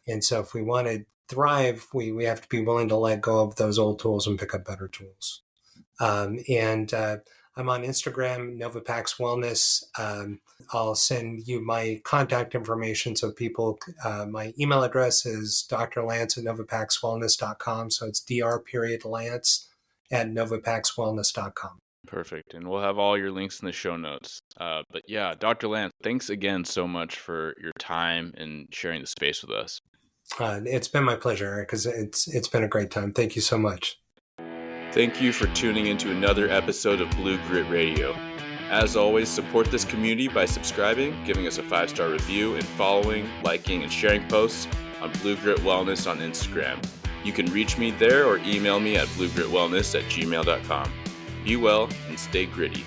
And so if we want to thrive, we have to be willing to let go of those old tools and pick up better tools. I'm on Instagram, Novapax Wellness. I'll send you my contact information so people, my email address is drlance@novapaxwellness.com. So it's dr.lance@novapaxwellness.com. Perfect. And we'll have all your links in the show notes. But yeah, Dr. Lance, thanks again so much for your time and sharing the space with us. It's been my pleasure, Eric, because it's been a great time. Thank you so much. Thank you for tuning into another episode of Blue Grit Radio. As always, support this community by subscribing, giving us a 5-star review, and following, liking, and sharing posts on Blue Grit Wellness on Instagram. You can reach me there or email me at bluegritwellness@gmail.com. Be well and stay gritty.